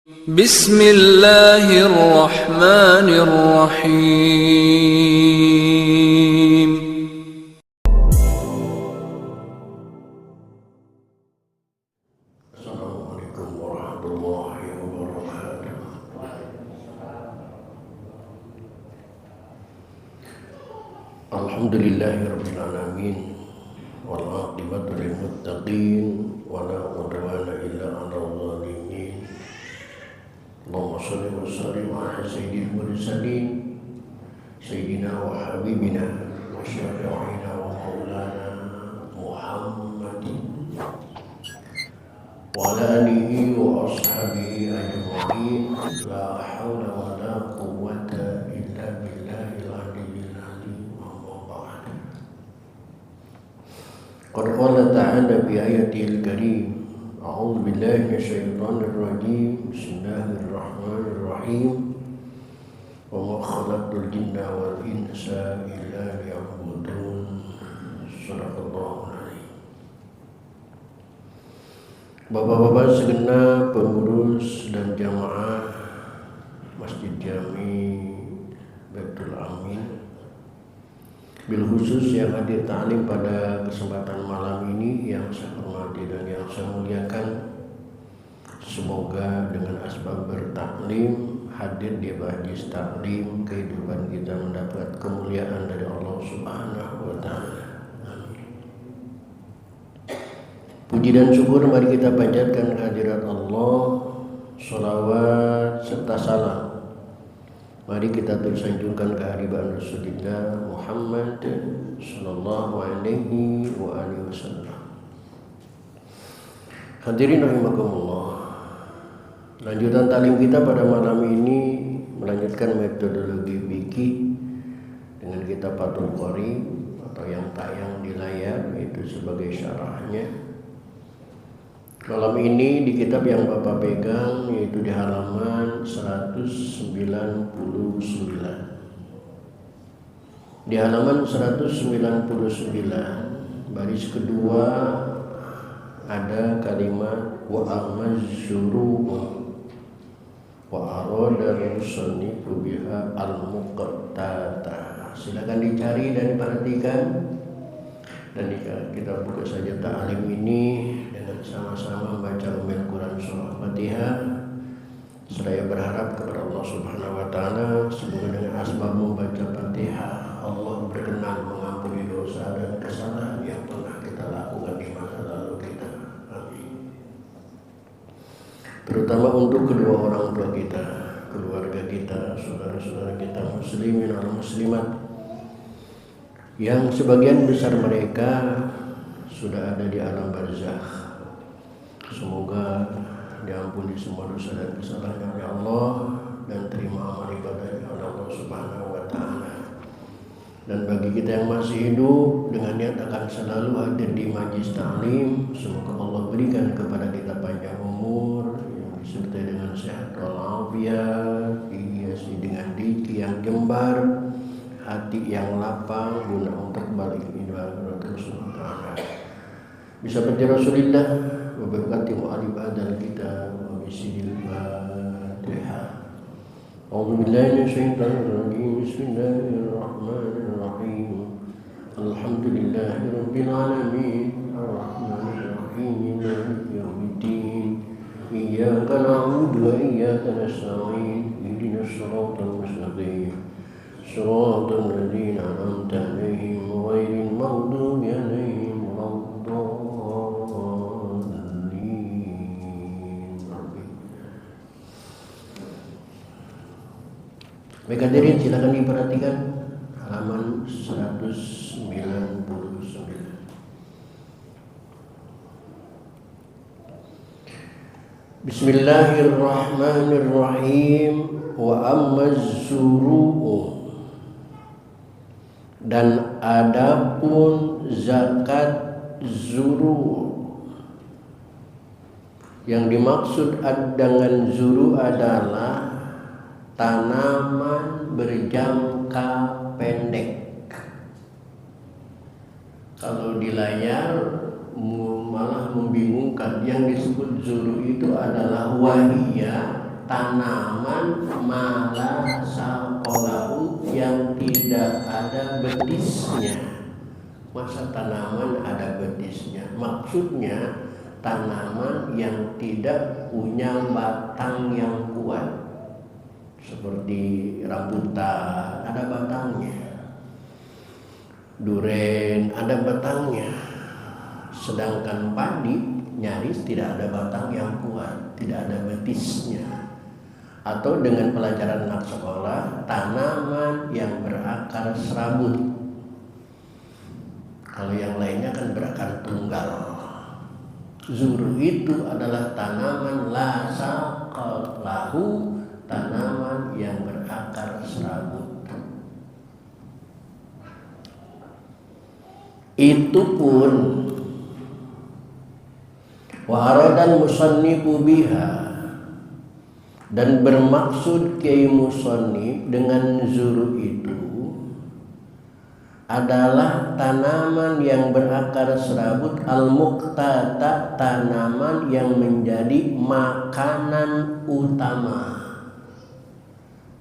Bismillahirrahmanirrahim. Assalamualaikum warahmatullahi wabarakatuh. Alhamdulillahirabbil alamin wal 'aqibatu lil muttaqin wa la 'udwana illa 'alal zalimin. Allahumma shalli wa sallim ala sayyidil mursalin sayyidina wa habibina wa syafi'ina wa maulana Muhammadin wa ala alihi wa ashabihi ajma'in. La hawla wa la quwwata illa billahil aliyyil azim. Amma ba'd. Qad qala ta'ala bi ayatil karim. A'udzu billahi minasyaitonir rajim. Bismillahirrahmanirrahim. Wa ma khalaqtul jinna wal insa illa liya'budun. Shadaqallahu alazim. Bapak-bapak segenap pengurus dan jamaah Masjid Jami Baitul Amin, bil khusus yang hadir ta'lim pada kesempatan malam ini yang saya hormati dan yang saya muliakan. Semoga dengan asbab bertaklim, hadir di majlis taklim, kehidupan kita mendapat kemuliaan dari Allah Subhanahu wa Ta'ala. Puji dan syukur mari kita panjatkan kehadirat Allah, sholawat serta salam mari kita tersanjungkan kehadiran Rasulullah Muhammad sallallahu alaihi wa alihi wasallam. Hadirin rahimakumullah. Lanjutan taklim kita pada malam ini melanjutkan metodologi fikih dengan kitab Fathul Qorib atau yang tayang di layar, itu sebagai syarahnya. Malam ini di kitab yang Bapak pegang yaitu di halaman 199. Di halaman 199 baris kedua ada kalimat wa amazuru wa arada musannifu biha al-muqattata. Silakan dicari dan diperhatikan, dan kita buka saja ta'lim ini dengan sama-sama membaca Ummul Quran surah Fatihah. Saya berharap kepada Allah Subhanahu wa Ta'ala semoga dengan asbab membaca Fatihah Allah berkenan mengampuni dosa dan kesalahan yang pernah kita lakukan di masa lalu kita. Amin. Terutama untuk kedua orang tua kita, keluarga kita, saudara-saudara kita muslimin dan muslimat yang sebagian besar mereka sudah ada di alam barzakh. Semoga diampuni semua dosa dan kesalahan oleh Allah dan terima amal ibadahnya oleh Allah Subhanahu wa Ta'ala. Dan bagi kita yang masih hidup dengan niat akan selalu hadir di majlis taklim, semoga Allah berikan kepada kita panjang umur yang disertai dengan sehat walafiat, dihiasi dengan rezeki yang jembar, hati yang lapang guna untuk balik ibadah Rasulullah. Bisa baca Rasulullah wa berkati mu'alib adal kita wa bisidil Fatihah. A'udzu billahi minasyaitonir rajim. Bismillahirrahmanirrahim. Alhamdulillahi rabbil alamin. Arrahmanir rahim. Maliki yaumiddin. Iyyaka na'budu wa iyyaka nasta'in. Ihdinas siratal mustaqim. Shiratal ladzina an'amta 'alaihim ghairil maghdubi 'alaihim Baik hadirin, silakan diperhatikan halaman 199. Bismillahirrahmanirrahim. Wa ammaz zuru'u, dan adapun zakat zuru. Yang dimaksud dengan zuru adalah tanaman berjangka pendek. Kalau di layar malah membingungkan, yang disebut zuru itu adalah wahiyah tanaman mala saqalahu yang tidak ada betisnya. Masa tanaman ada betisnya? Maksudnya tanaman yang tidak punya batang yang kuat, seperti rambutan ada batangnya, duren ada batangnya, sedangkan padi nyaris tidak ada batang yang kuat, tidak ada betisnya. Atau dengan pelajaran anak sekolah, tanaman yang berakar serabut. Kalau yang lainnya kan berakar tunggal. Zuru itu adalah tanaman la saqalahu, tanaman yang berakar serabut. Itu pun wa aradan musannifu biha, dan bermaksud Kiai Musannif dengan zuru itu adalah tanaman yang berakar serabut al-muqtata, tanaman yang menjadi makanan utama,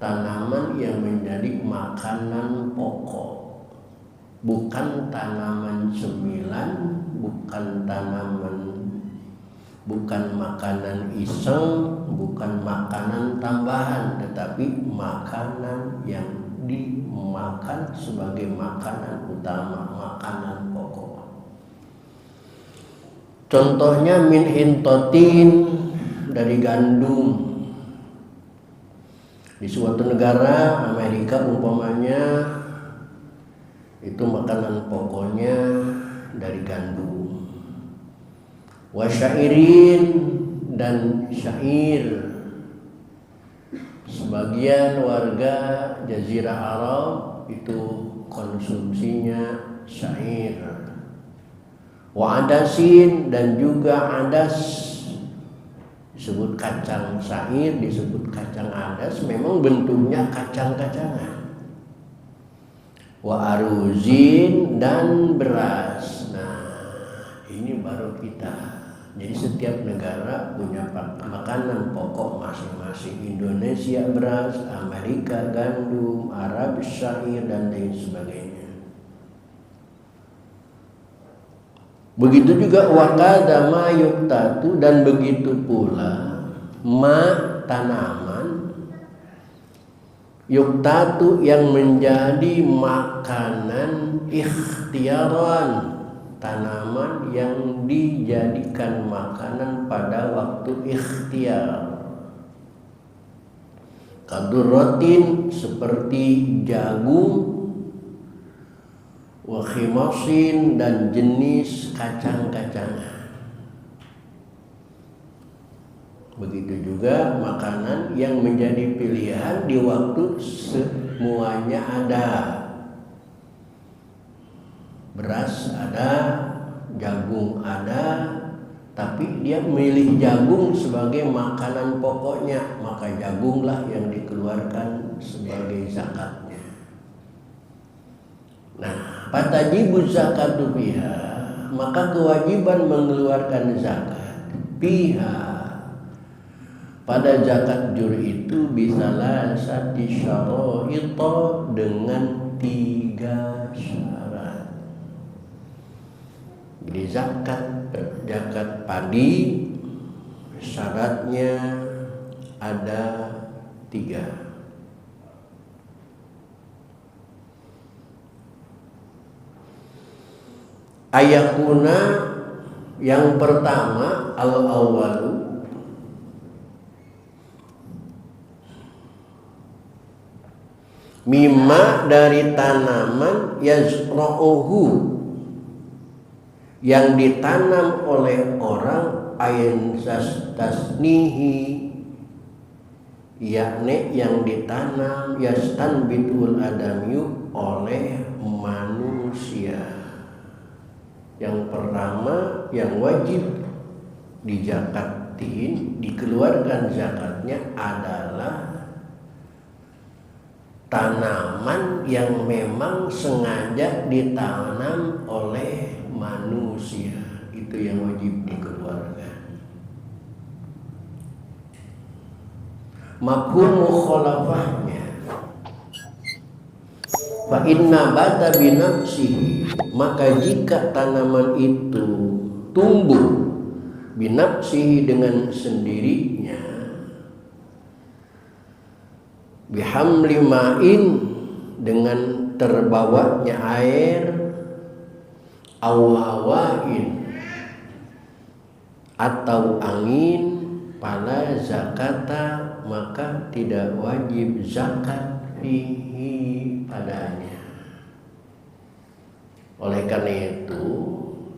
tanaman yang menjadi makanan pokok, bukan tanaman cemilan, bukan makanan iseng, bukan makanan tambahan, tetapi makanan yang dimakan sebagai makanan utama, makanan pokok. Contohnya min hintotin, dari gandum. Di suatu negara, Amerika umpamanya, itu makanan pokoknya dari gandum. Wasyairin, dan syair. Sebagian warga Jazirah Arab itu konsumsinya syair. Wa adasin, dan juga adas, disebut kacang syair, disebut kacang adas, memang bentuknya kacang-kacangan. Wa aruzin, dan beras. Nah, ini baru kita. Jadi setiap negara punya makanan pokok masing-masing. Indonesia beras, Amerika gandum, Arab syair, dan lain sebagainya. Begitu juga wakada ma yuktatu, dan begitu pula ma tanaman yuktatu yang menjadi makanan ikhtiaran, tanaman yang dijadikan makanan pada waktu ikhtiar. Kadurrotin, seperti jagung, wa khimasin, dan jenis kacang-kacangan. Begitu juga makanan yang menjadi pilihan di waktu semuanya ada. Beras ada, jagung ada, tapi dia milih jagung sebagai makanan pokoknya, maka jagunglah yang dikeluarkan sebagai zakatnya. Nah, fatajibu zakatu biha, maka kewajiban mengeluarkan zakat biha, pada zakat jur itu bisalah sati syaraito, dengan 3 syarat. Jadi zakat padi syaratnya ada 3. Ayakuna, yang pertama, al-awwalu, mimma, dari tanaman, yazra'uhu, yang ditanam oleh orang, ayin tasnihi, yakni yang ditanam yastanbitul adamyu, oleh manusia. Yang pertama yang wajib dijakatin, dikeluarkan zakatnya adalah tanaman yang memang sengaja ditanam oleh manusia. Itu yang wajib dikeluarkan. mafhum mukhalafahnya, fa inna bata binafsihi, maka jika tanaman itu tumbuh binafsihi dengan sendirinya, bihamli ma'in dengan terbawanya air, awawain atau angin, pala zakata, maka tidak wajib zakat fihi padanya. Oleh karena itu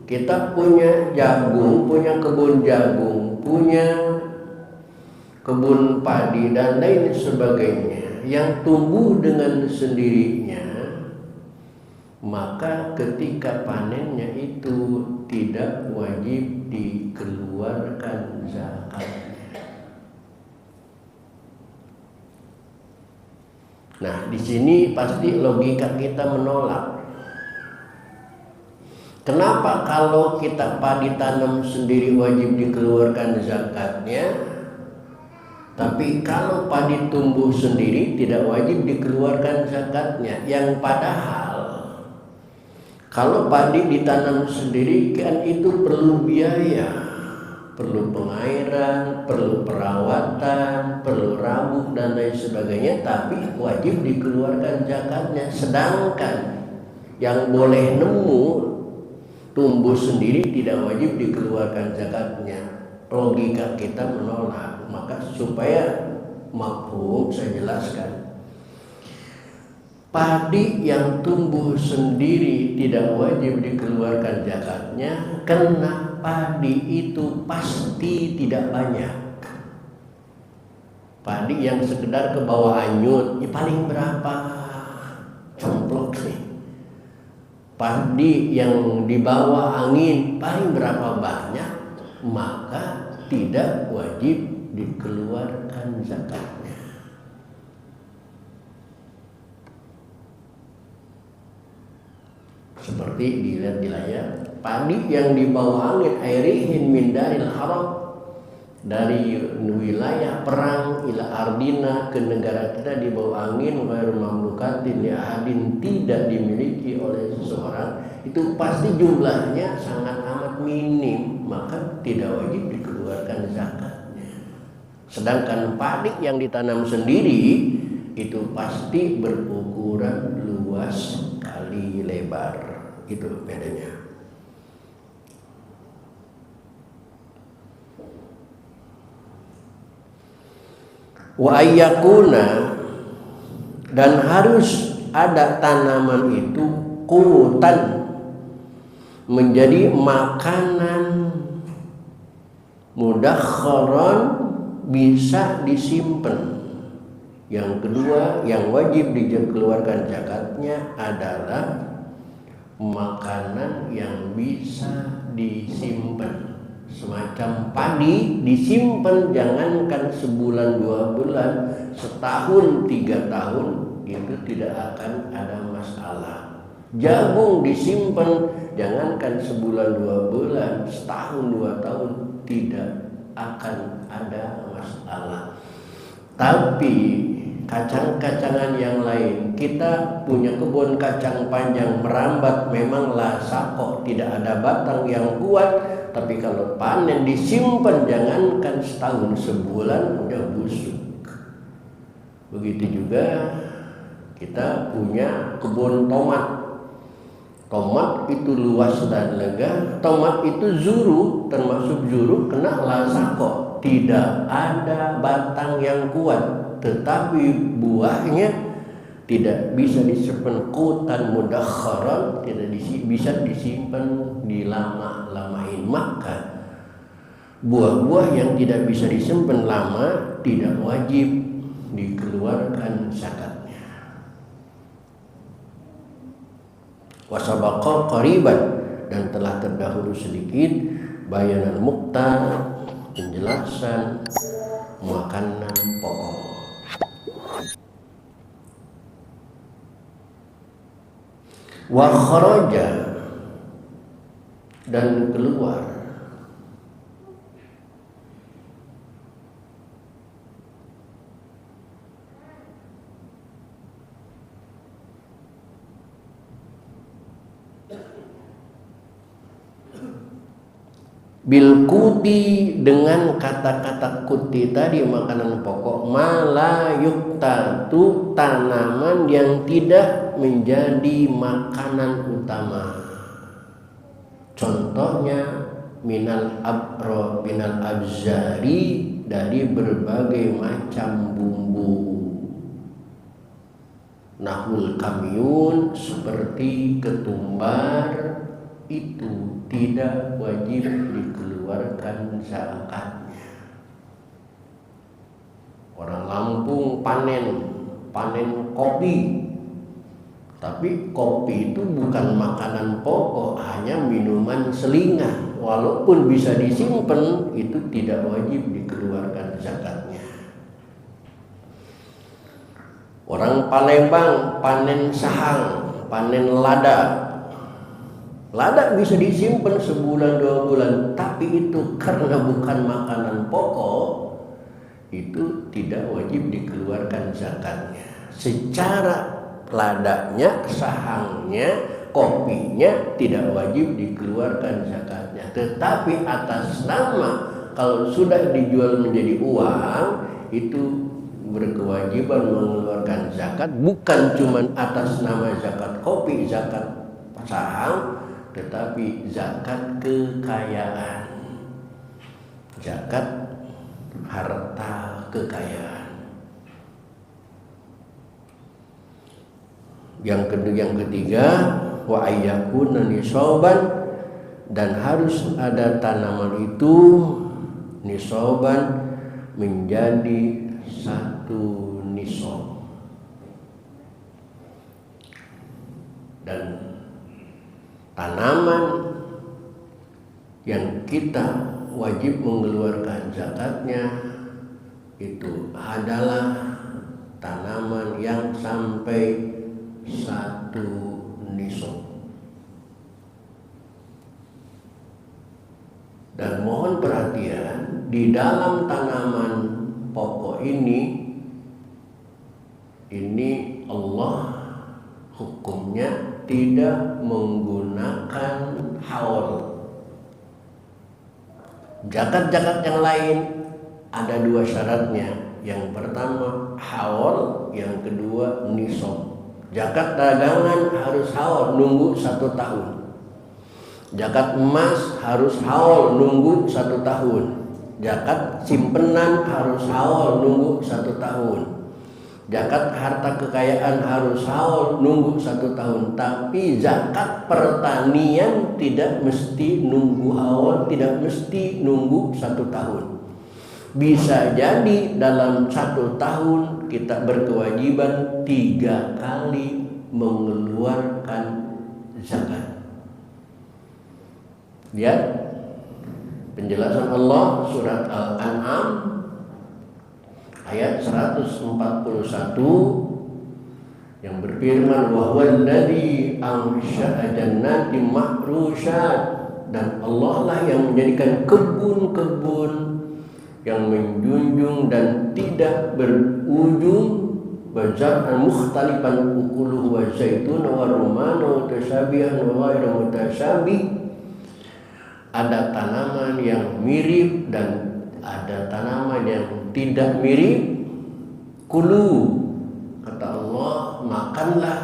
kita punya jagung, punya kebun jagung, punya kebun padi dan lain sebagainya yang tumbuh dengan sendirinya, maka ketika panennya itu tidak wajib dikeluarkan zakatnya. Nah, di sini pasti logika kita menolak. Kenapa kalau kita padi tanam sendiri wajib dikeluarkan zakatnya, tapi kalau padi tumbuh sendiri tidak wajib dikeluarkan zakatnya? Yang padahal kalau padi ditanam sendiri kan itu perlu biaya, perlu pengairan, perlu perawatan, perlu rabuk dan lain sebagainya, tapi wajib dikeluarkan zakatnya. Sedangkan yang boleh nemu tumbuh sendiri tidak wajib dikeluarkan zakatnya. Logika kita menolak. Maka supaya mafhum saya jelaskan, padi yang tumbuh sendiri tidak wajib dikeluarkan zakatnya karena padi itu pasti tidak banyak. Padi yang sekedar ke bawah anyut, ya paling berapa cemplok sih. Padi yang di bawah angin paling berapa banyak, maka tidak wajib dikeluarkan zakatnya. Seperti dilihat di layar, padi yang di bawah angin, airihin min daril haram, dari wilayah perang ila ardina, ke negara kita di bawah angin, ghairu mamlukatin li ahadin, tidak dimiliki oleh seseorang, itu pasti jumlahnya sangat amat minim, maka tidak wajib dikeluarkan zakatnya. Sedangkan padi yang ditanam sendiri itu pasti berukuran luas kali lebar, itu bedanya. Wa ayyakuna, dan harus ada tanaman itu qutan, menjadi makanan mudakharan, bisa disimpan. Yang kedua yang wajib dikeluarkan zakatnya adalah makanan yang bisa disimpan. Semacam padi disimpan, jangankan sebulan 2 bulan, setahun 3 tahun, itu tidak akan ada masalah. Jagung disimpan, jangankan sebulan 2 bulan, setahun 2 tahun, tidak akan ada masalah. Tapi kacang-kacangan yang lain, kita punya kebun kacang panjang merambat, memang lasako, tidak ada batang yang kuat, tapi kalau panen disimpan, jangankan setahun, sebulan udah busuk. Begitu juga kita punya kebun tomat. Tomat itu luas dan lega, tomat itu zuru, termasuk zuru kena lasako, tidak ada batang yang kuat, tetapi buahnya tidak bisa disimpan qutan mudakharan, tidak bisa disimpan dilama-lamain. Maka buah-buah yang tidak bisa disimpan lama tidak wajib dikeluarkan zakatnya. Wasabaqa qariban, dan telah terdahulu sedikit bayanan muqta, penjelasan makanan pokok. Wa kharaja, dan keluar bil kuti, dengan kata-kata kuti tadi, makanan pokok, malayuk tatu, tanaman yang tidak menjadi makanan utama. Contohnya minal abzari, dari berbagai macam bumbu. Nahul kamyun, seperti ketumbar, itu tidak wajib dikeluarkan zakatnya. Orang Lampung panen kopi, tapi kopi itu bukan makanan pokok, hanya minuman selingan. Walaupun bisa disimpan, itu tidak wajib dikeluarkan zakatnya. Orang Palembang panen sahang, panen lada. Lada bisa disimpan sebulan 2 bulan, tapi itu karena bukan makanan pokok, itu tidak wajib dikeluarkan zakatnya. Secara ladanya, sahangnya, kopinya tidak wajib dikeluarkan zakatnya. Tetapi atas nama, kalau sudah dijual menjadi uang, itu berkewajiban mengeluarkan zakat, bukan cuma atas nama zakat kopi, zakat sahang, tetapi zakat kekayaan, zakat harta kekayaan. Yang ketiga, wa ayyakuna nisaban, dan harus ada tanaman itu nisaban, menjadi 1 nisab. Dan tanaman yang kita wajib mengeluarkan zakatnya itu adalah tanaman yang sampai 1 nisab. Dan mohon perhatian, di dalam tanaman pokok ini Allah hukumnya tidak menggunakan haul. Zakat-zakat yang lain ada 2 syaratnya. Yang pertama haul, yang kedua nisab. Zakat dagangan harus haul, nunggu 1 tahun. Zakat emas harus haul, nunggu 1 tahun. Zakat simpenan harus haul, nunggu 1 tahun. Zakat harta kekayaan harus haul, nunggu 1 tahun. Tapi zakat pertanian tidak mesti nunggu haul, tidak mesti nunggu 1 tahun. Bisa jadi dalam 1 tahun kita berkewajiban 3 kali mengeluarkan zakat. Lihat penjelasan Allah surat Al-An'am ayat 141 yang berfirman, wa huwallazi ansha'a jannatin ma'rusyat, dan Allah lah yang menjadikan kebun-kebun yang menjunjung dan tidak berujung, bazar'an mukhtalifan ukuluhu wa zaitun wa rumman wa tashabihan wa ghairu mutashabih. Ada tanaman yang mirip dan ada tanaman yang tidak mirip. Kulu, kata Allah, makanlah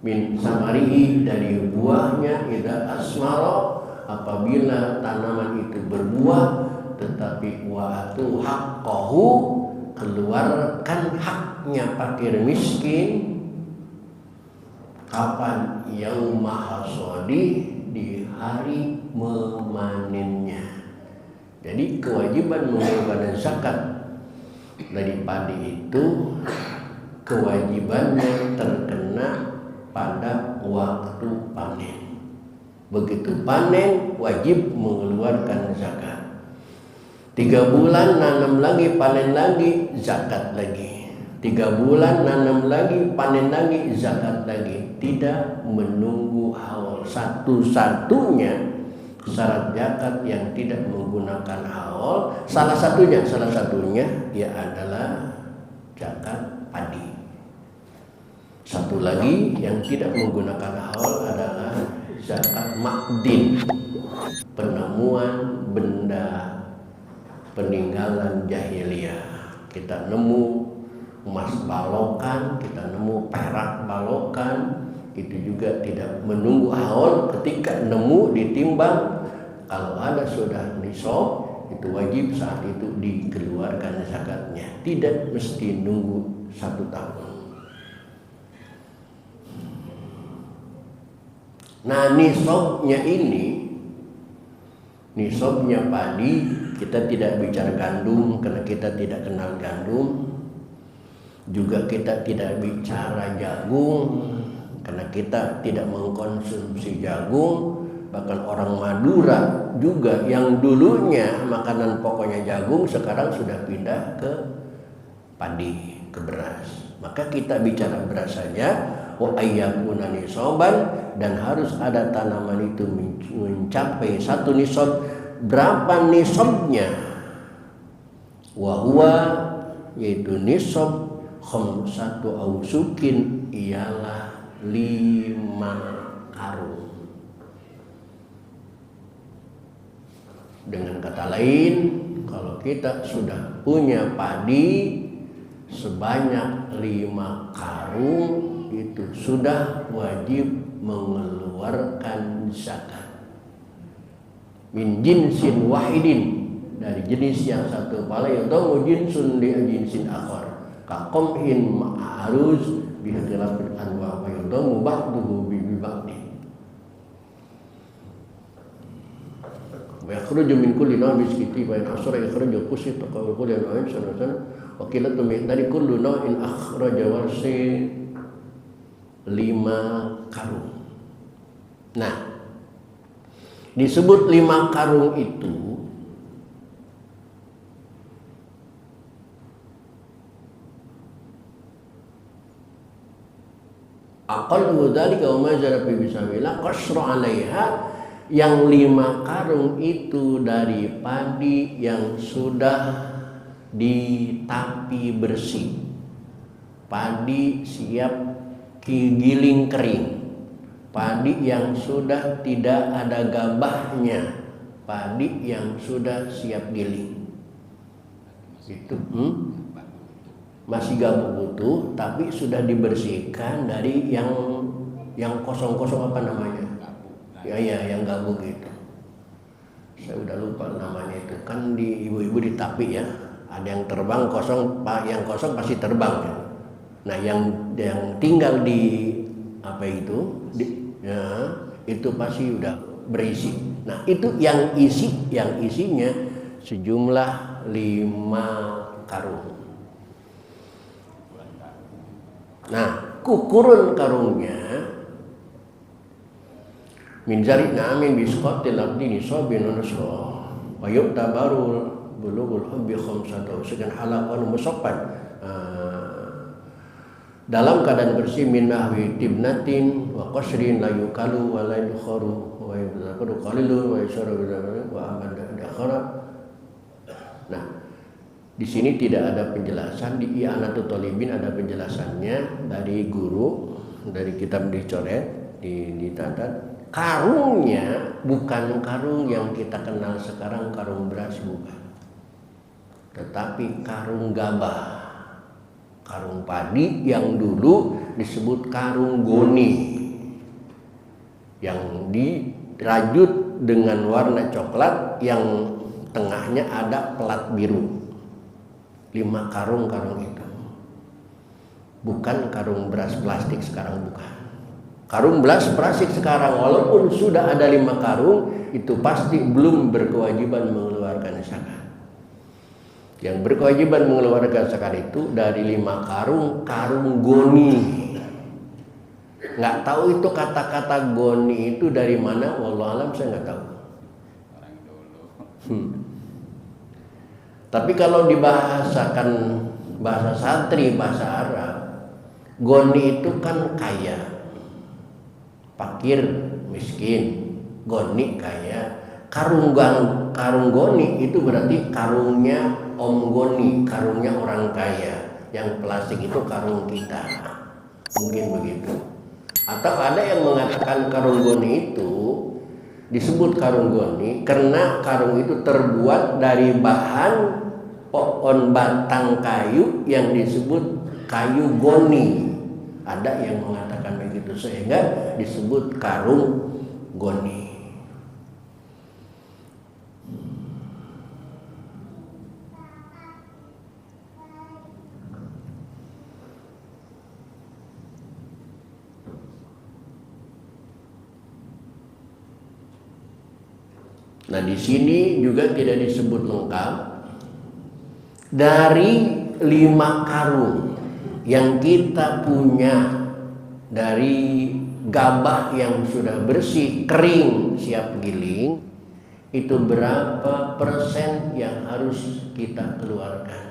min samarihi, dari buahnya, idza asmara, apabila tanaman itu berbuah. Tetapi wa'atu haqqahu, keluarkan haknya fakir miskin. Kapan? Yauma hasadi, di hari memanennya. Jadi kewajiban mengeluarkan zakat dari padi itu kewajibannya terkena pada waktu panen. Begitu panen wajib mengeluarkan zakat. 3 bulan nanam lagi, panen lagi, zakat lagi. 3 bulan nanam lagi, panen lagi, zakat lagi. Tidak menunggu haul. Satu-satunya syarat zakat yang tidak menggunakan haul, salah satunya ya adalah zakat padi. Satu lagi yang tidak menggunakan haul adalah zakat makdin. penemuan benda peninggalan jahiliyah. Kita nemu emas balokan, kita nemu perak balokan, itu juga tidak menunggu haul. Ketika nemu ditimbang, kalau ada sudah nisab, itu wajib saat itu dikeluarkan zakatnya, tidak mesti nunggu 1 tahun. Nah, nisabnya ini, nisabnya padi, kita tidak bicara gandum karena kita tidak kenal gandum. Juga kita tidak bicara jagung karena kita tidak mengkonsumsi jagung. Bahkan orang Madura juga yang dulunya makanan pokoknya jagung sekarang sudah pindah ke padi, ke beras. Maka kita bicara beras saja, wa ayyakuna nisaban, dan harus ada tanaman itu mencapai 1 nisab. Berapa nisabnya? Wa huwa, yaitu nisab khamsatu ausukin, ialah 5 karung. Dengan kata lain, kalau kita sudah punya padi sebanyak 5 karung, itu sudah wajib mengeluarkan zakat. Min jinsin wahidin, dari jenis yang satu. Fala yadamu jinsun li jinsin akhar, ka qamhin ma'aruz bi khilafil anwa wa yadamu ba'duhu bi ba'di. Wa yakhruju min kulli naw'in biskiti wa in asra yakhruju qusit wa kullu naw'in sanatan wa qilatu min dari kullu naw'in akhraja warsi 5 karung. Nah, disebut 5 karung itu aqallu dzalika wa ma jara fi bisamillah qasra 'alaiha, yang 5 karung itu dari padi yang sudah ditapi bersih, padi siap giling kering, padi yang sudah tidak ada gabahnya, padi yang sudah siap giling. Itu masih gabah utuh tapi sudah dibersihkan dari yang kosong-kosong, apa namanya? Ya yang gabung itu. Saya udah lupa namanya itu. Kan di ibu-ibu ditapi ya. Ada yang terbang kosong, yang kosong pasti terbang ya. Nah, yang tinggal di apa itu? Itu pasti udah berisi. Nah, itu yang isinya sejumlah 5 karung. Nah, ukuran karungnya min zari na'amin bisqatil abdi nisabin nusra wa yu'tabaru bulughul hubbi khamsatu sekan halaqan musaffan, dalam keadaan bersih min nahwi tibnatin wa qasrin la yukalu wa la yukharu wa yuzakuru qalilun wa yusara wa amada dakhara. Nah, di sini tidak ada penjelasan, di I'anatul Thalibin ada penjelasannya dari guru, dari kitab dicoret, ditata. Karungnya bukan karung yang kita kenal sekarang, karung beras, bukan. Tetapi karung gabah, karung padi yang dulu disebut karung goni, yang dirajut dengan warna coklat, yang tengahnya ada pelat biru. 5 karung itu, bukan karung beras plastik sekarang, bukan. Karung beras plastik sekarang walaupun sudah ada 5 karung, itu pasti belum berkewajiban mengeluarkan zakat. Yang berkewajiban mengeluarkan zakat itu dari 5 karung goni. Nggak tahu itu kata-kata goni itu dari mana, wallahu alam, saya nggak tahu. Tapi kalau dibahasakan bahasa santri, bahasa Arab, goni itu kan kaya, fakir, miskin. Goni kaya. Karung goni itu berarti karungnya om goni, karungnya orang kaya. Yang plastik itu karung kita, mungkin begitu. Atau ada yang mengatakan karung goni itu disebut karung goni karena karung itu terbuat dari bahan pohon batang kayu yang disebut kayu goni. Ada yang mengatakan begitu sehingga disebut karung goni. Nah, di sini juga tidak disebut lengkap. Dari 5 karung yang kita punya dari gabah yang sudah bersih, kering, siap giling, itu berapa persen yang harus kita keluarkan?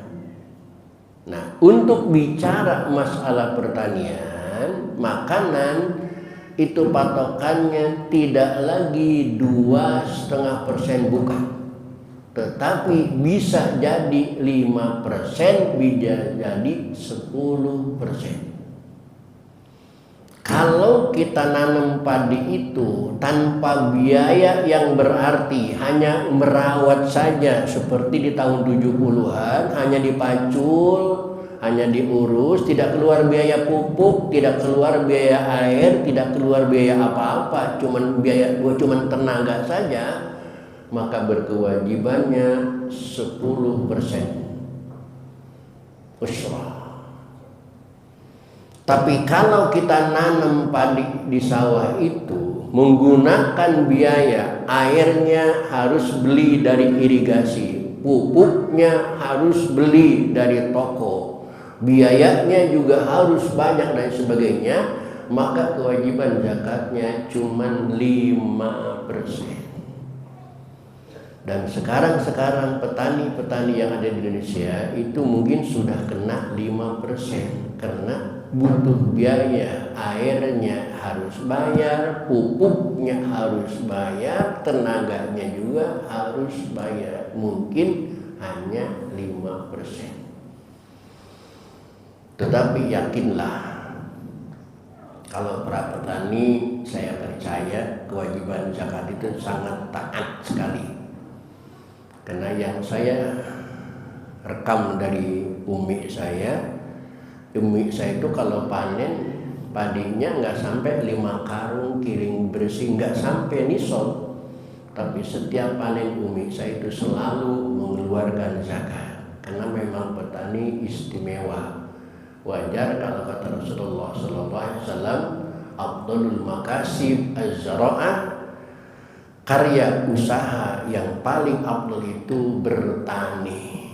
Nah, untuk bicara masalah pertanian, makanan itu patokannya tidak lagi 2,5% bukan, tetapi bisa jadi 5%, bisa jadi 10%. Kalau kita nanam padi itu tanpa biaya yang berarti, hanya merawat saja seperti di tahun 70-an, hanya dipacul, hanya diurus, tidak keluar biaya pupuk, tidak keluar biaya air, tidak keluar biaya apa-apa, cuman tenaga saja, maka berkewajibannya 10% usrah. Tapi kalau kita nanam padi di sawah itu menggunakan biaya, airnya harus beli dari irigasi, pupuknya harus beli dari toko, biayanya juga harus banyak dan sebagainya, maka kewajiban zakatnya cuma 5%. Dan sekarang petani-petani yang ada di Indonesia itu mungkin sudah kena 5% karena butuh biaya, airnya harus bayar, pupuknya harus bayar, tenaganya juga harus bayar, mungkin hanya 5%. Tetapi yakinlah, kalau para petani, saya percaya kewajiban zakat itu sangat taat sekali. Karena yang saya rekam dari umi saya itu kalau panen padinya nggak sampai 5 karung kiring bersih, nggak sampai nisab. Tapi setiap panen umi saya itu selalu mengeluarkan zakat, karena memang petani istimewa. Wajar kalau kata Rasulullah SAW, afdalul makasib az-zara'ah, karya usaha yang paling afdal itu bertani.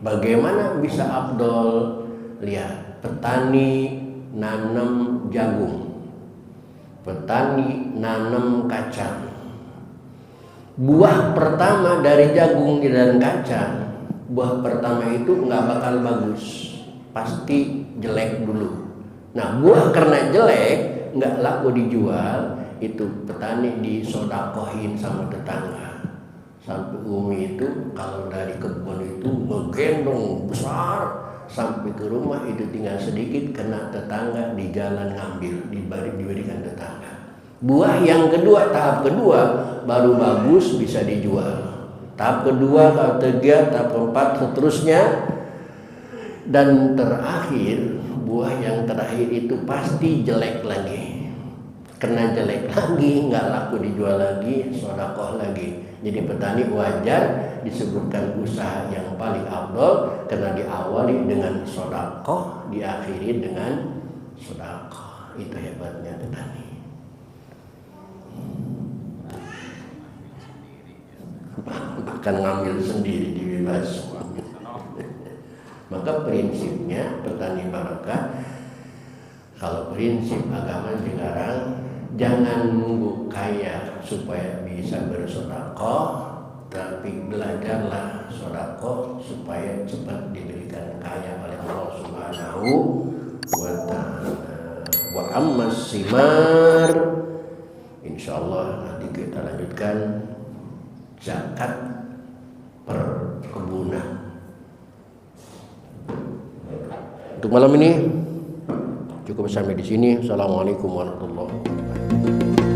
Bagaimana bisa afdal? Lihat, petani nanam jagung, petani nanam kacang. Buah pertama dari jagung dan kacang, buah pertama itu nggak bakal bagus, pasti jelek dulu. Nah, buah karena jelek nggak laku dijual, itu petani disodakohin sama tetangga. Sampai umi itu kalau dari kebun itu menggendong besar, sampai ke rumah itu tinggal sedikit, kena tetangga di jalan ngambil, diberikan tetangga. Buah yang kedua, tahap kedua baru bagus bisa dijual. Tahap kedua, tahap ketiga, tahap keempat, seterusnya. Dan terakhir, buah yang terakhir itu pasti jelek lagi. Kena jelek lagi, nggak laku dijual lagi, sodakoh lagi. Jadi petani wajar disebutkan usaha yang paling afdal karena diawali dengan sodakoh, diakhiri dengan sodakoh. Itu hebatnya petani. Bahkan ngambil sendiri, dibebas. Maka prinsipnya petani barakah, kalau prinsip agama sekarang, jangan nunggu kaya supaya bisa bersedekah, tapi belajarlah sedekah supaya cepat diberikan kaya oleh Allah Subhanahu wa Ta'ala. Wa ammas simar, insyaallah nanti kita lanjutkan zakat perkebunan. Untuk malam ini cukup sampai di sini. Assalamualaikum warahmatullahi wabarakatuh.